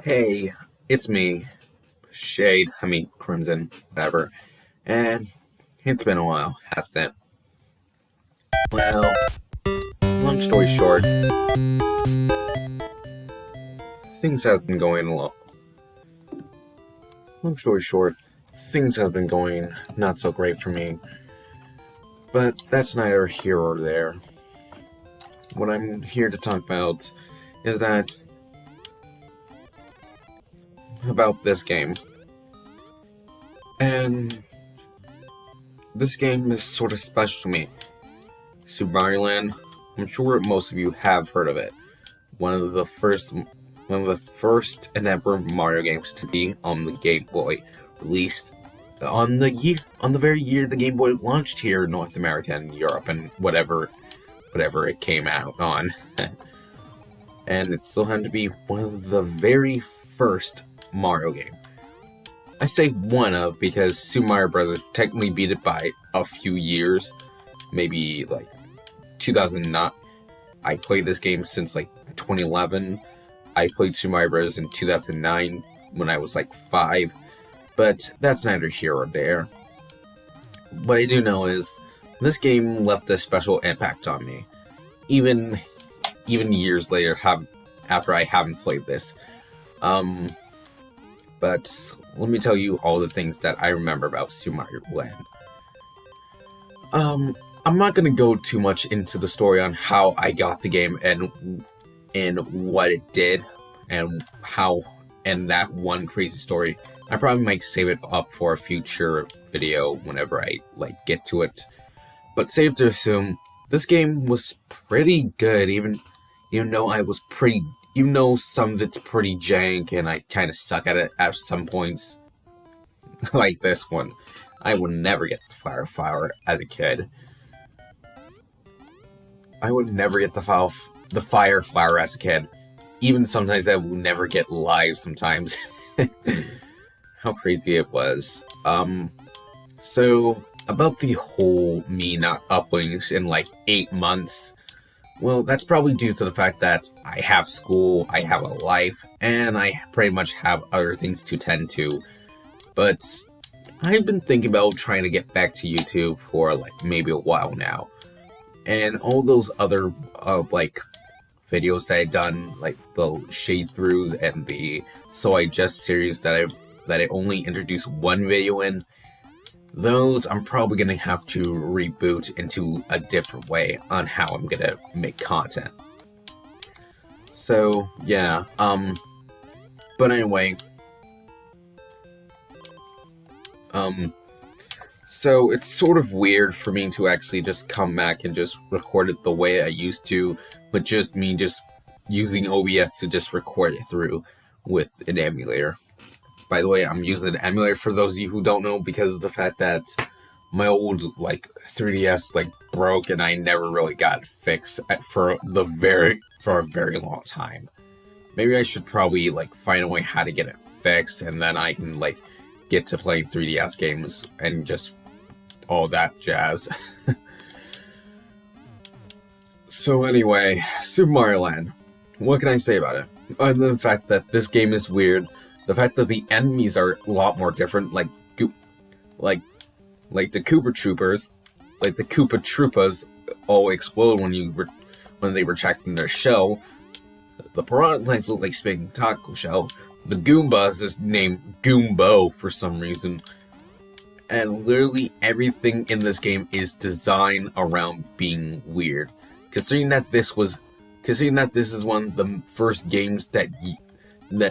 Hey, it's me, Crimson, whatever. And it's been a while, hasn't it? Well, long story short, things have been going along. Long story short, things have been going not so great for me. But that's neither here or there. What I'm here to talk about is about this game. And this game is sort of special to me. Super Mario Land, I'm sure most of you have heard of it. One of the first and ever Mario games to be on the Game Boy, released on the very year the Game Boy launched here in North America and Europe and whatever it came out on. And it still had to be one of the very first Mario game. I say one of because Super Mario Bros. Technically beat it by a few years, maybe like 2009. I played this game since like 2011. I played Super Mario Bros. In 2009 when I was like 5, but that's neither here or there. What I do know is this game left a special impact on me, even years later, after I haven't played this. But let me tell you all the things that I remember about Super Mario Land. I'm not gonna go too much into the story on how I got the game and what it did and that one crazy story. I probably might save it up for a future video whenever I get to it. But safe to assume this game was pretty good, even though some of it's pretty jank and I kind of suck at it at some points. Like this one. I would never get the Fire Flower as a kid. I would never get the Fire Flower as a kid. Even sometimes I would never get live sometimes. How crazy it was. So, about the whole me not uploading in like 8 months. Well, that's probably due to the fact that I have school, I have a life, and I pretty much have other things to tend to. But I've been thinking about trying to get back to YouTube for maybe a while now. And all those other videos that I've done, like the shade throughs and the So I Just series that I only introduced one video in, those I'm probably going to have to reboot into a different way on how I'm going to make content. So, yeah, but anyway, so it's sort of weird for me to actually just come back and just record it the way I used to, with just me just using OBS to just record it through with an emulator. By the way, I'm using an emulator for those of you who don't know because of the fact that my old 3DS broke and I never really got it fixed for a very long time. Maybe I should probably find a way how to get it fixed, and then I can get to playing 3DS games and just all that jazz. So anyway, Super Mario Land. What can I say about it? Other than the fact that this game is weird. The fact that the enemies are a lot more different, like the Koopa Troopers, the Koopa Troopas all explode when they retract in their shell. The piranha plants look like spinning taco shell. The Goombas is named Goombo for some reason. And literally everything in this game is designed around being weird. Considering that this is one of the first games that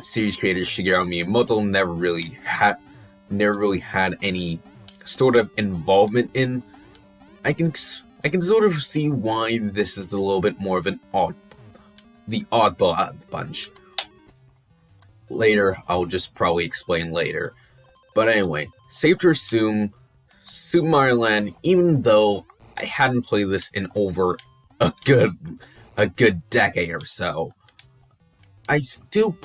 series creator Shigeru Miyamoto never really had any sort of involvement in, I can sort of see why this is a little bit more of the oddball out of the bunch. Later, I'll just probably explain later. But anyway, safe to assume, Super Mario Land, even though I hadn't played this in over a good decade or so, I still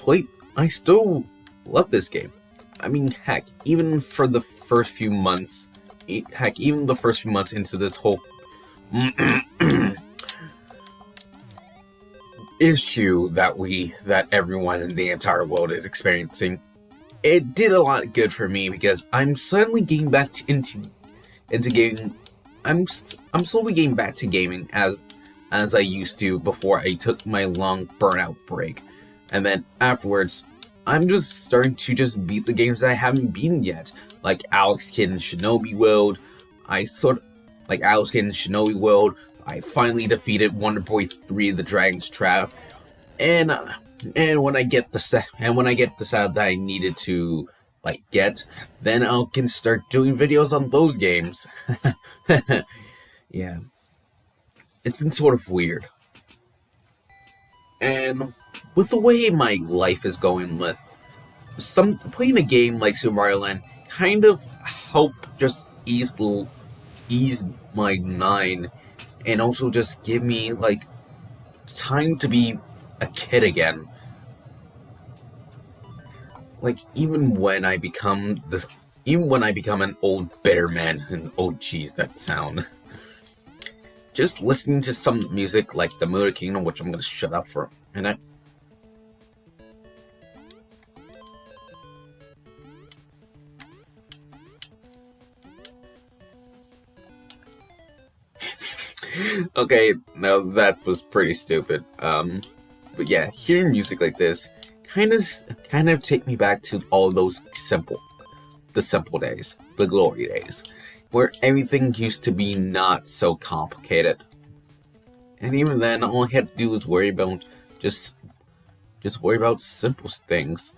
love this game. I mean, heck, even the first few months into this whole issue that everyone in the entire world is experiencing, it did a lot of good for me because I'm suddenly getting back into gaming. I'm slowly getting back to gaming as I used to before I took my long burnout break, and then afterwards, I'm just starting to just beat the games that I haven't beaten yet, like Alex Kidd and Shinobi World. I finally defeated Wonder Boy 3: The Dragon's Trap, and when I get the set that I needed to get, then I can start doing videos on those games. Yeah, it's been sort of weird, and with the way my life is going, with playing a game like Super Mario Land kind of help just ease my mind, and also just give me time to be a kid again. Even when I become an old bitter man, and oh geez, that sound. Just listening to some music like the Motor Kingdom, which I'm gonna shut up for a minute. Okay, now that was pretty stupid. But yeah, hearing music like this kind of take me back to all those simple days, the glory days, where everything used to be not so complicated. And even then, all I had to do was worry about just worry about simple things.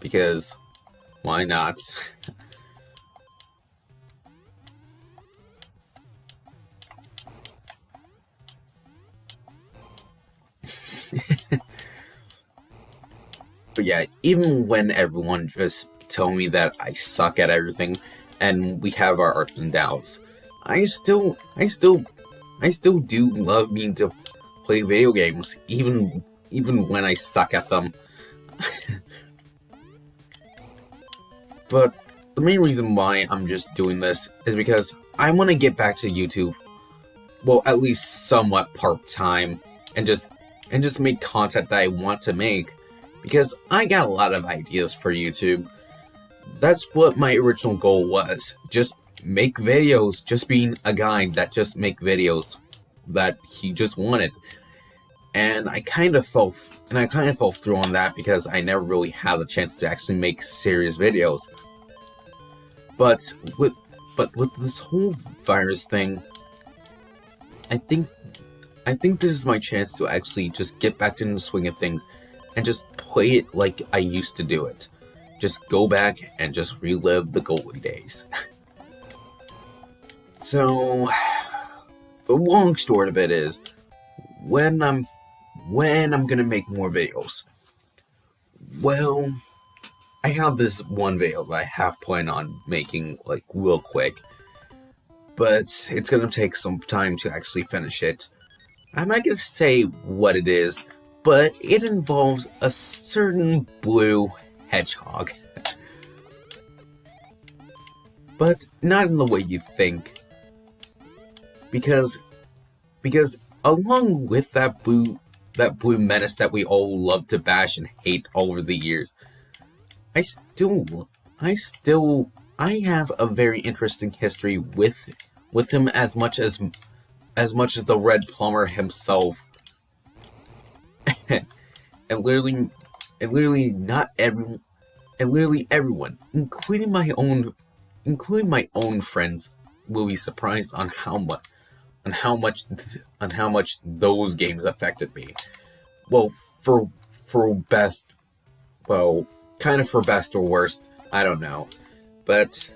Because why not? But yeah, even when everyone just tell me that I suck at everything, and we have our ups and downs, I still do love me to play video games, even when I suck at them. But the main reason why I'm just doing this is because I want to get back to YouTube, well, at least somewhat part-time, and just make content that I want to make, because I got a lot of ideas for YouTube. That's what my original goal was. Just make videos, just being a guy that just make videos that he just wanted. And I kind of fell through on that because I never really had the chance to actually make serious videos. But with this whole virus thing, I think this is my chance to actually just get back into the swing of things and just play it like I used to do it. Just go back and just relive the glory days. So, the long story of it is, when I'm gonna make more videos. Well, I have this one video that I have planned on making real quick, but it's gonna take some time to actually finish it. I'm not gonna say what it is, but it involves a certain blue hedgehog. But not in the way you think. Because along with that blue menace that we all love to bash and hate over the years, I have a very interesting history with him, as much as the Red Plumber himself. and literally everyone, including my own friends, will be surprised on how much those games affected me. Well, for best, well, kind of for best or worst, I don't know, but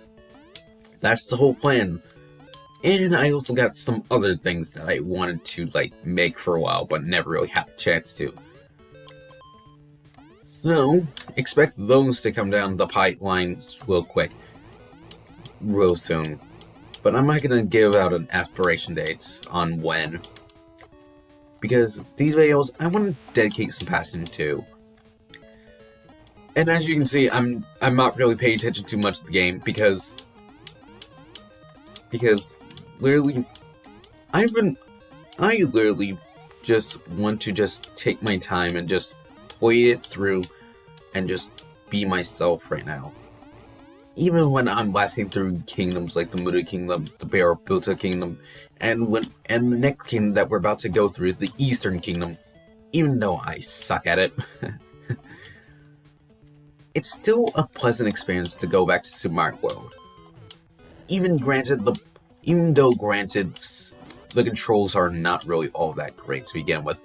that's the whole plan. And I also got some other things that I wanted to make for a while, but never really had a chance to. So expect those to come down the pipeline real soon. But I'm not gonna give out an aspiration date on when, because these videos I want to dedicate some passion to. And as you can see, I'm not really paying attention too much to the game because literally I literally just want to just take my time and just play it through and just be myself right now. Even when I'm blasting through kingdoms like the Muda Kingdom, the Barabuta Kingdom, and the next kingdom that we're about to go through, the Eastern Kingdom, even though I suck at it, it's still a pleasant experience to go back to Super Mario World. Even though granted the controls are not really all that great to begin with,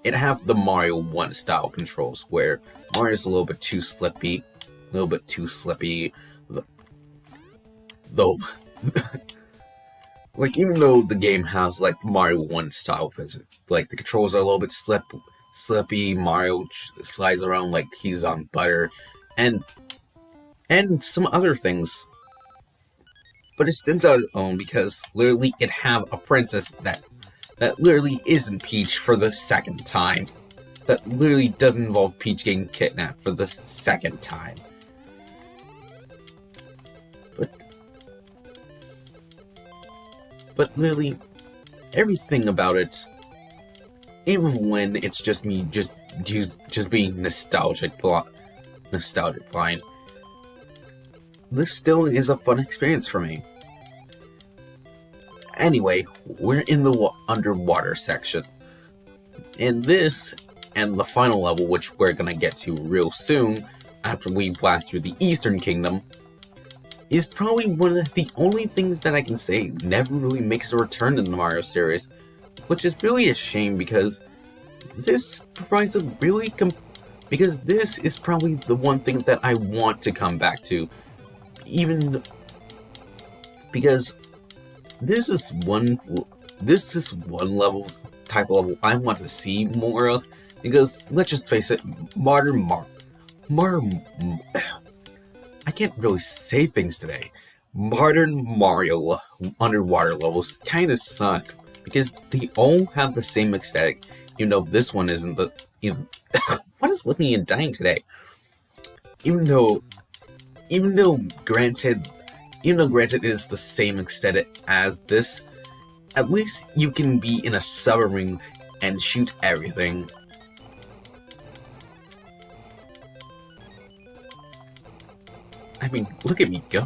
it have the Mario 1 style controls where Mario's a little bit too slippy, though. Like, even though the game has like the Mario 1 style physics, like the controls are a little bit slippy, Mario slides around like he's on butter, and some other things. But it stands out its own because literally it have a princess that literally isn't Peach for the second time. That literally doesn't involve Peach getting kidnapped for the second time. But literally, everything about it, even when it's just me just being nostalgic blind, this still is a fun experience for me. Anyway, we're in the underwater section. And this, and the final level, which we're gonna get to real soon, after we blast through the Eastern Kingdom, is probably one of the only things that I can say never really makes a return in the Mario series, which is really a shame because this provides a really because this is probably the one thing that I want to come back to, even because this is one level type of level I want to see more of, because let's just face it, I can't really say things today. Modern Mario underwater levels kind of suck because they all have the same aesthetic, even though this one isn't the. What is with me and dying today? Even though granted it is the same aesthetic as this, at least you can be in a submarine and shoot everything. I mean, look at me go.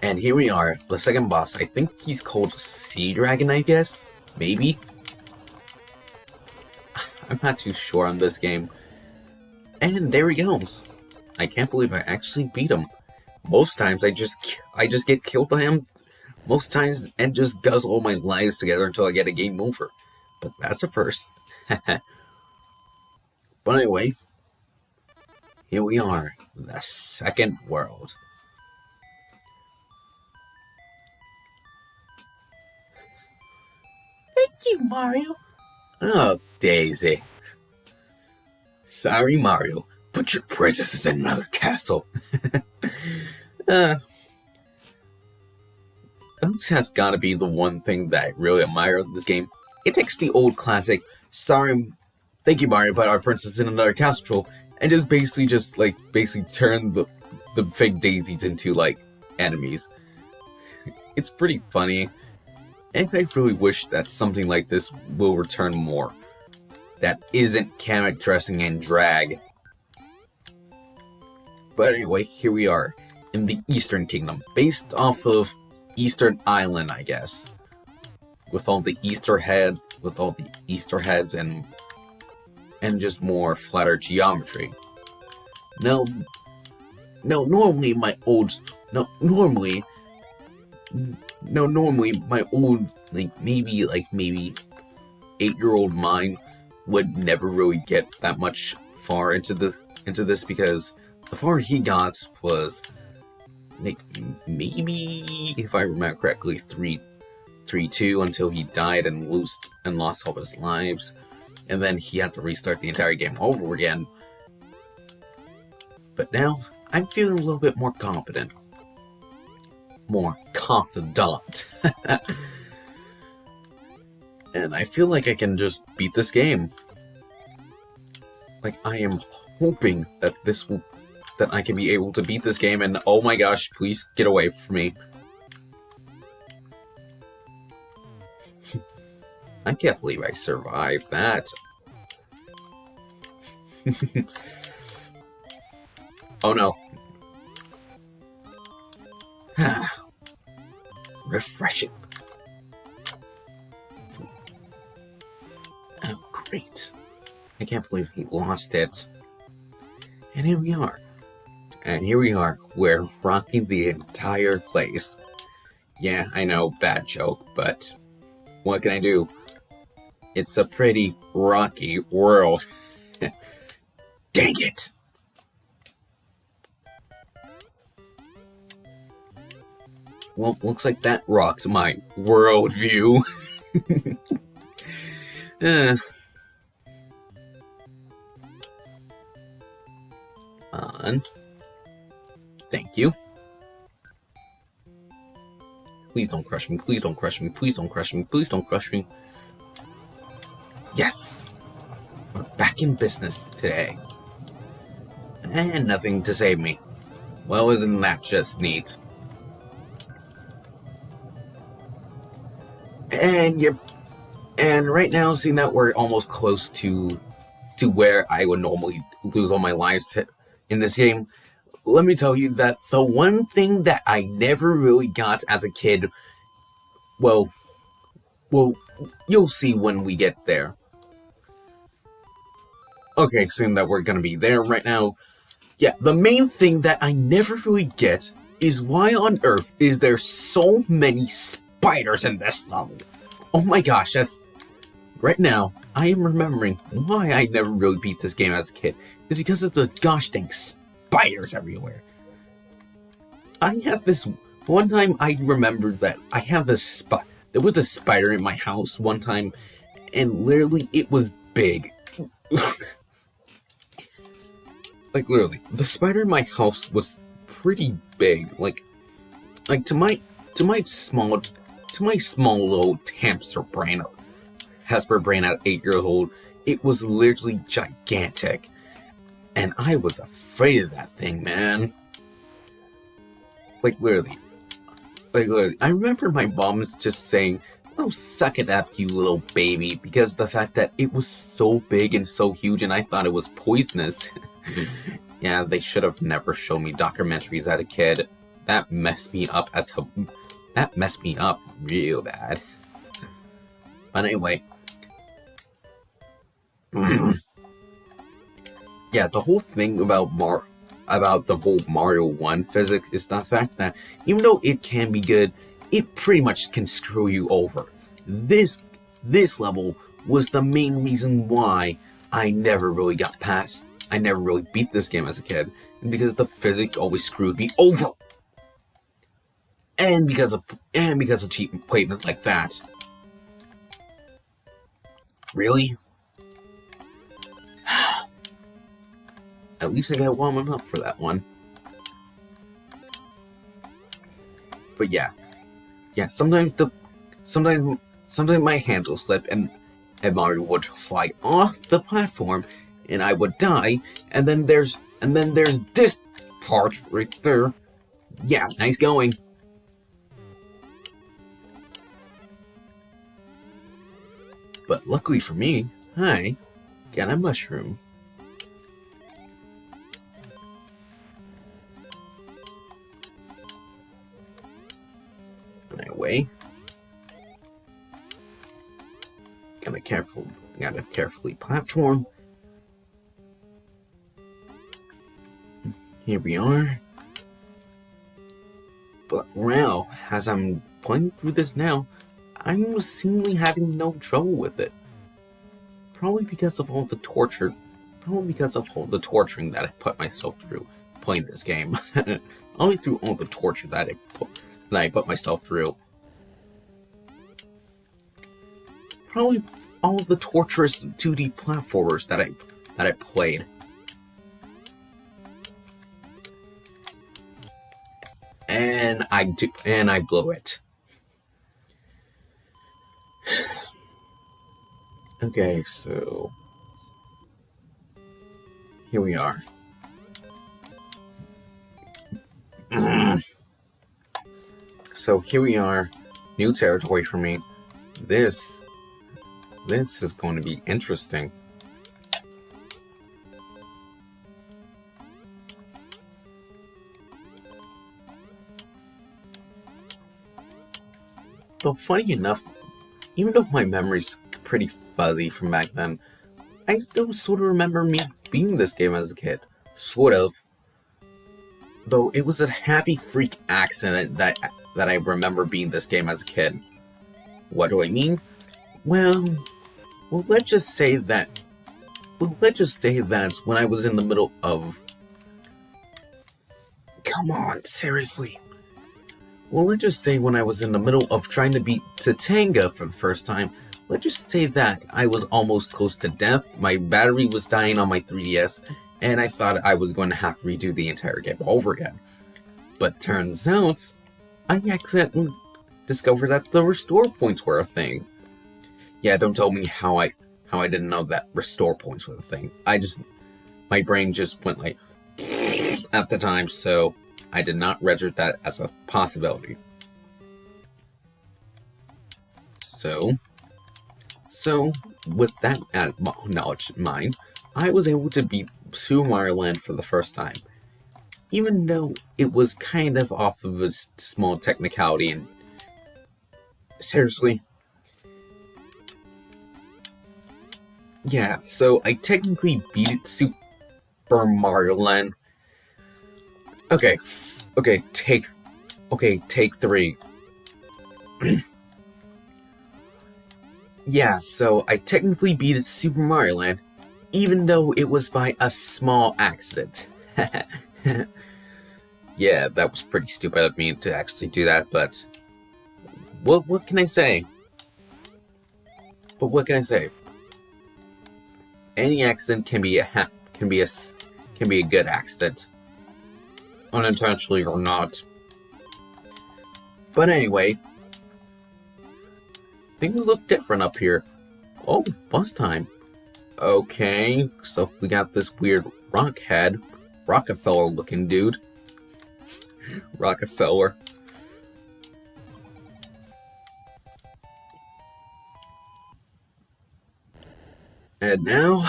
And here we are, the second boss. I think he's called Sea Dragon, I guess? Maybe? I'm not too sure on this game. And there he goes. I can't believe I actually beat him. Most times I just get killed by him. Most times and just guzzle all my lives together until I get a game over. But that's a first. But anyway, here we are, the second world. Thank you, Mario. Oh, Daisy. Sorry, Mario, but your princess is in another castle. That's gotta be the one thing that I really admire of this game. It takes the old classic, sorry, thank you, Mario, but our princess is in another castle, and just basically turn the fake daisies into, like, enemies. It's pretty funny, and I really wish that something like this will return more. That isn't Kamek dressing and drag. But anyway, here we are, in the Eastern Kingdom, based off of Eastern Island, I guess. With all the Easter heads and just more flatter geometry. Normally my old maybe 8-year-old mind would never really get that much far into this because the far he got was like maybe, if I remember correctly, 3-2 until he died and lost all his lives, and then he had to restart the entire game over again. But now I'm feeling a little bit more confident, and I feel like I can just beat this game. Like, I am hoping that that I can be able to beat this game, and oh my gosh, please get away from me. I can't believe I survived that. Oh no. Refreshing. Oh, great. I can't believe he lost it. And here we are. And here we are. We're rocking the entire place. Yeah, I know, bad joke, but what can I do? It's a pretty rocky world. Dang it! Well, looks like that rocked my worldview. On. Thank you. Please don't crush me, please don't crush me, please don't crush me, please don't crush me. Yes! We're back in business today. And nothing to save me. Well, isn't that just neat? And right now, seeing that we're almost close to where I would normally lose all my lives in this game, let me tell you that the one thing that I never really got as a kid, well, you'll see when we get there. Okay, seeing that we're gonna be there right now, yeah, the main thing that I never really get is why on earth is there so many spiders in this level? Oh my gosh, right now, I am remembering why I never really beat this game as a kid. It's because of the gosh dang spiders everywhere. I have this... One time I remembered that I have this there was a spider in my house one time, and literally it was big. Like literally, the spider in my house was pretty big. Like to my small little hamster brain, Hasper brain at 8 years old, it was literally gigantic. And I was afraid of that thing, man. Like literally. I remember my mom just saying, "Oh, suck it up, you little baby," because the fact that it was so big and so huge, and I thought it was poisonous. Yeah, they should have never shown me documentaries as a kid. That messed me up real bad. But anyway. Yeah, the whole thing about the whole Mario 1 physics is the fact that even though it can be good, it pretty much can screw you over. This level was the main reason why I never really beat this game as a kid, because the physics always screwed me over. And because of cheap equipment like that. Really? At least I got warming up for that one. But yeah, sometimes my hands will slip and Mario would fly off the platform, and I would die. And then there's this part right there. Yeah, nice going. But luckily for me, I got a mushroom. Anyway, gotta carefully platform. Here we are. But now, as I'm playing through this now, I'm seemingly having no trouble with it. Probably because of all the torturing that I put myself through playing this game. Only through all the torture that I put myself through. Probably all the torturous 2D platformers that I played. And I blew it. Okay, so here we are. So here we are, new territory for me. This is going to be interesting. Though funny enough, even though my memory's pretty fuzzy from back then, I still sort of remember me beating this game as a kid. Sort of. Though it was a happy freak accident that I remember beating this game as a kid. What do I mean? Well, let's just say that when I was in the middle of... Come on, seriously. Well, let's just say when I was in the middle of trying to beat Tatanga for the first time, let's just say that I was almost close to death, my battery was dying on my 3DS, and I thought I was going to have to redo the entire game over again. But turns out, I accidentally discovered that the restore points were a thing. Yeah, don't tell me how I didn't know that restore points were a thing. My brain just went like at the time, so I did not register that as a possibility. So with that knowledge in mind, I was able to beat Super Mario Land for the first time. Even though it was kind of off of a small technicality, and seriously. Yeah, so I technically beat Super Mario Land. Okay, take 3. Yeah, so I technically beat Super Mario Land, even though it was by a small accident. Yeah, that was pretty stupid of me to actually do that, but what can I say? But what can I say? Any accident can be a good accident, unintentionally or not. But anyway, things look different up here. Oh, bus time. Okay, so we got this weird Rockefeller looking dude. Rockefeller. And now,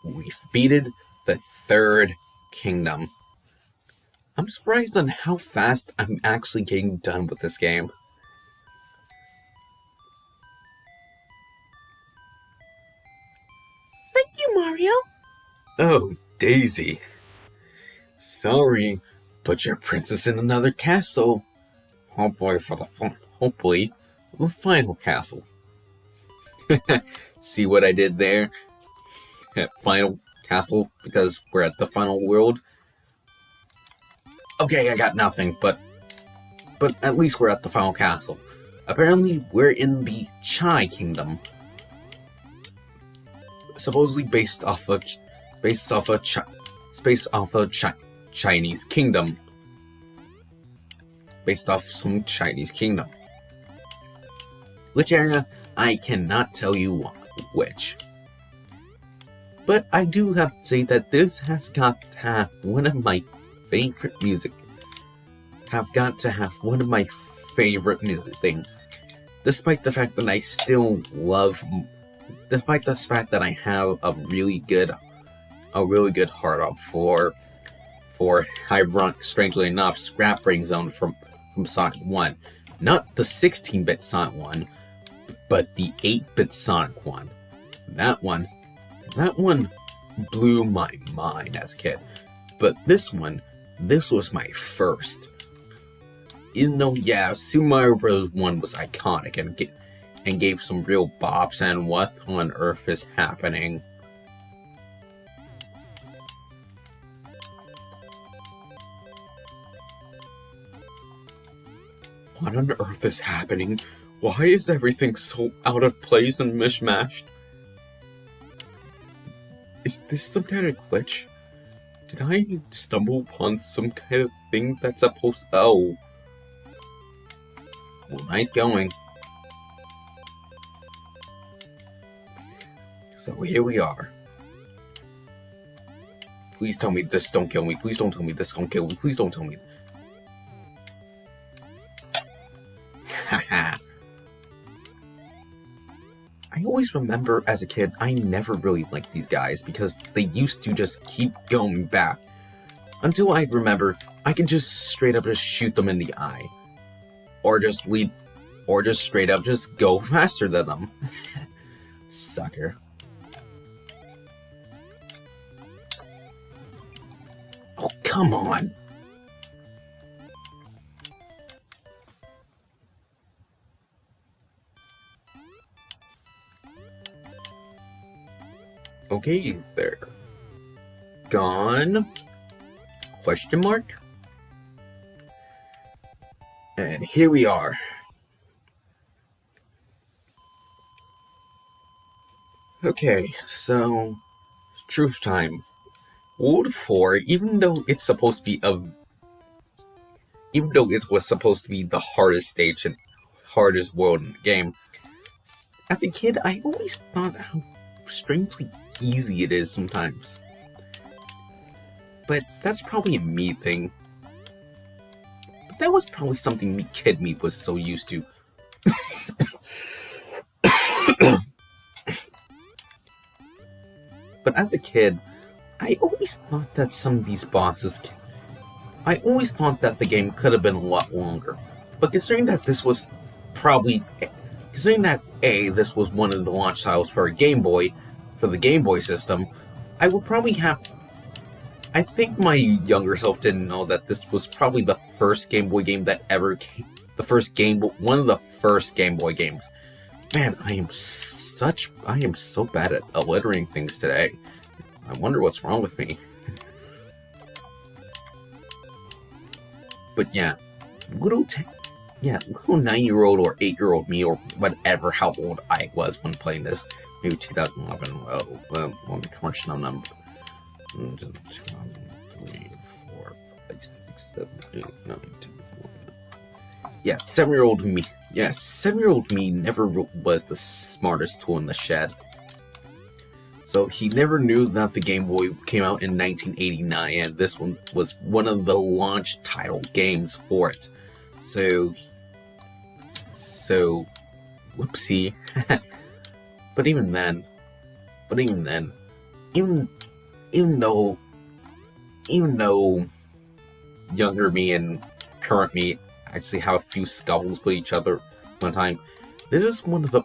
we've beaten the third kingdom. I'm surprised on how fast I'm actually getting done with this game. Thank you, Mario. Oh, Daisy. Sorry, but your princess in another castle. Hopefully the final castle. See what I did there? Final castle, because we're at the final world. Okay, I got nothing, but at least we're at the final castle. Apparently, we're in the Chai Kingdom, supposedly based off of Chinese kingdom, based off some Chinese kingdom. Which area? I cannot tell you which. But I do have to say that this has got to have one of my favorite music. Despite the fact that despite the fact that I have a really good heart up for ironic, strangely enough, Scrap Brain Zone from Sonic 1. Not the 16-bit Sonic 1, but the 8-bit Sonic 1. That one blew my mind as a kid. But this was my first. Even though, yeah, Super Mario Bros. 1 was iconic and gave some real bops, and what on earth is happening? What on earth is happening? Why is everything so out of place and mishmashed? Is this some kind of glitch? Did I stumble upon some kind of thing that's supposed... Oh. Well, nice going. So here we are. Please tell me this don't kill me. Please don't tell me this don't kill me. Please don't tell me. Haha. I always remember as a kid, I never really liked these guys because they used to just keep going back. Until I remember, I can just straight up just shoot them in the eye. Or just straight up just go faster than them. Sucker. Oh, come on! Okay, there. Gone? Question mark? And here we are. Okay, so truth time. World 4, even though it was supposed to be the hardest stage and hardest world in the game, as a kid, I always thought how strangely easy it is sometimes. But that's probably a me thing. But that was probably something me was so used to. But as a kid, I always thought that some of these bosses... I always thought that the game could have been a lot longer. But considering that this was probably... Considering that, this was one of the launch titles for a Game Boy, for the Game Boy system, I would probably have... I think my younger self didn't know that this was probably the first Game Boy game that ever came... One of the first Game Boy games. Man, I am so bad at alliterating things today. I wonder what's wrong with me. But yeah, little 9-year-old or 8-year-old me, or whatever, how old I was when playing this, maybe 2011. Well, let me crunch the number. 1, 2, 3, 4, 5, 6, 7, 8, 9, 10, 11. Yeah, 7-year-old me. Yeah, 7-year-old me never was the smartest tool in the shed. So he never knew that the Game Boy came out in 1989, and this one was one of the launch title games for it. So, whoopsie. But even then, even though younger me and current me actually have a few scuffles with each other one time, this is one of the...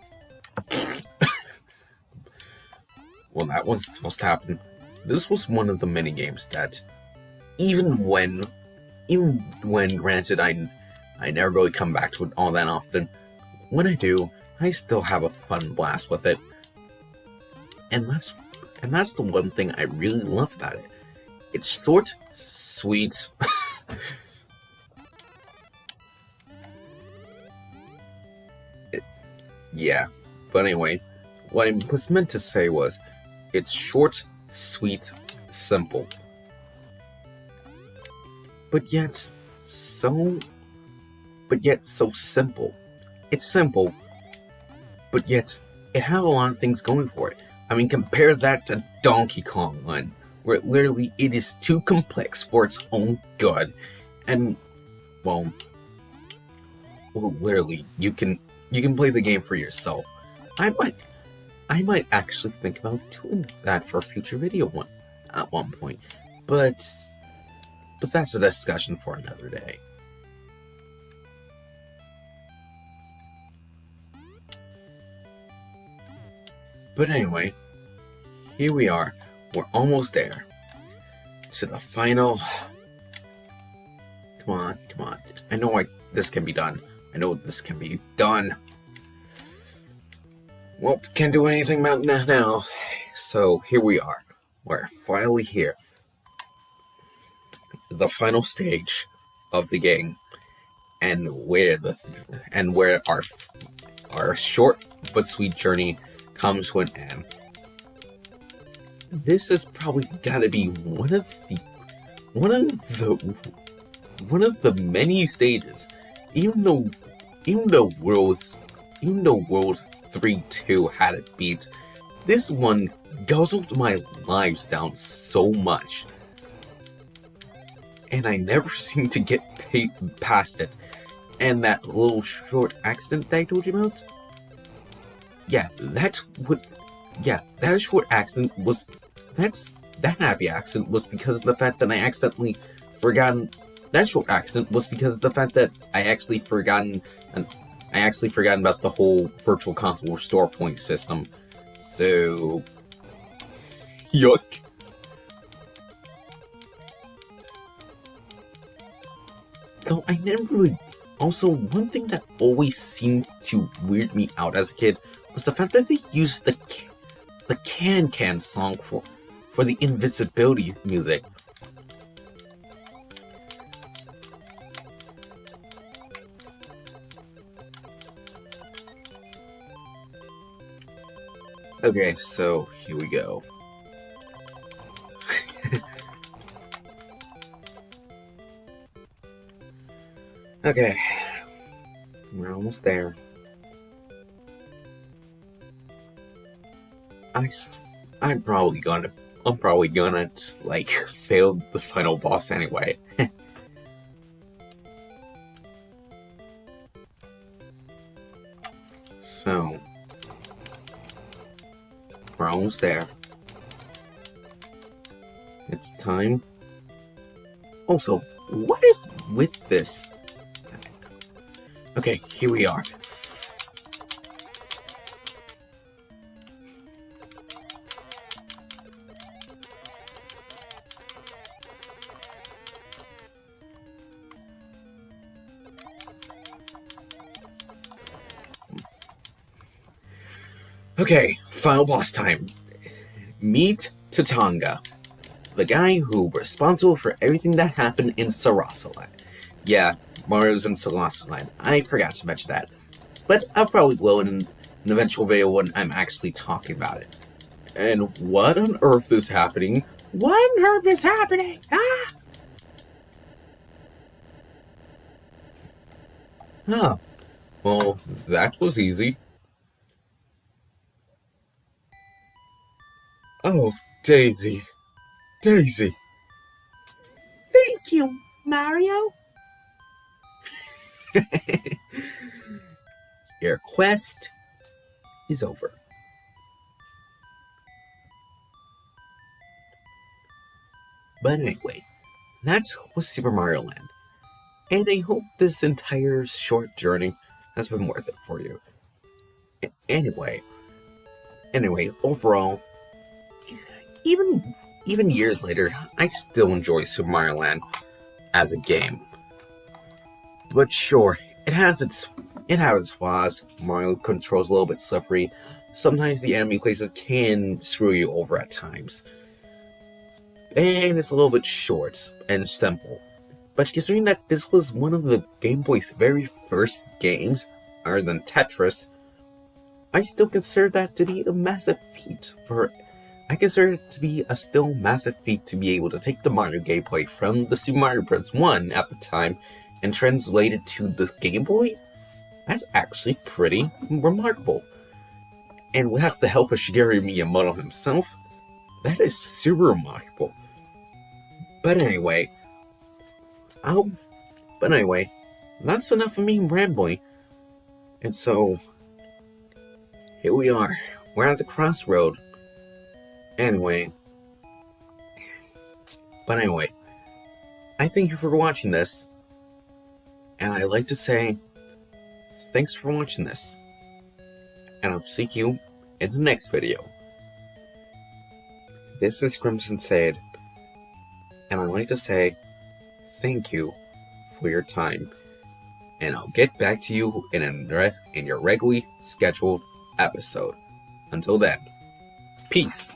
Well, that was supposed to happen. This was one of the mini games that, even when granted I never really come back to it all that often, when I do, I still have a fun blast with it. And that's the one thing I really love about it. It's short, sweet. Yeah, but anyway, what I was meant to say was, it's short, sweet, simple. But yet so simple. It's simple, but yet it had a lot of things going for it. I mean, compare that to Donkey Kong 1, where literally it is too complex for its own good. And, well, literally, you can play the game for yourself. I might actually think about doing that for a future video at one point. But that's a discussion for another day. But anyway, here we are. We're almost there. To the final... Come on. I know this can be done. Well, can't do anything about that now. So, here we are. We're finally here. The final stage of the game. And where our short but sweet journey comes to an end. This is probably gotta be one of the many stages. Even though World 3-2 had it beat, this one guzzled my lives down so much and I never seem to get past it. And that little short accident that I told you about? Yeah, that's what. Yeah, that short accident was. That happy accident was because of the fact that I accidentally forgotten. That short accident was because of the fact that I actually forgotten. I actually forgotten about the whole virtual console restore point system. So. Yuck. Though I never really. Also, one thing that always seemed to weird me out as a kid was the fact that they used the Can song for the invisibility music. Okay, so here we go. Okay, we're almost there. I'm probably gonna like fail the final boss anyway. So we're almost there. It's time. Also, what is with this? Okay, here we are. Okay, final boss time. Meet Tatanga, the guy who responsible for everything that happened in Sarasaland. Yeah, Mario's in Sarasaland. I forgot to mention that. But I'll probably blow it in an eventual video when I'm actually talking about it. And what on earth is happening? What on earth is happening? Ah! Huh. Well, that was easy. Oh, Daisy. Daisy. Thank you, Mario. Your quest is over. But anyway, that was Super Mario Land. And I hope this entire short journey has been worth it for you. Anyway, overall, even years later, I still enjoy Super Mario Land as a game. But sure, it has its flaws. Mario controls a little bit slippery. Sometimes the enemy places can screw you over at times. And it's a little bit short and simple. But considering that this was one of the Game Boy's very first games, other than Tetris, I still consider that to be a massive feat I consider it to be a still massive feat to be able to take the Mario gameplay from the Super Mario Bros. 1 at the time and translate it to the Game Boy. That's actually pretty remarkable. And without the help of Shigeru Miyamoto himself, that is super remarkable. But anyway, that's enough of me rambling. And so, here we are. We're at the crossroad. Anyway, I thank you for watching this. And I'd like to say, thanks for watching this. And I'll see you in the next video. This is Crimson Sade. And I'd like to say, thank you for your time. And I'll get back to you in your regularly scheduled episode. Until then, peace.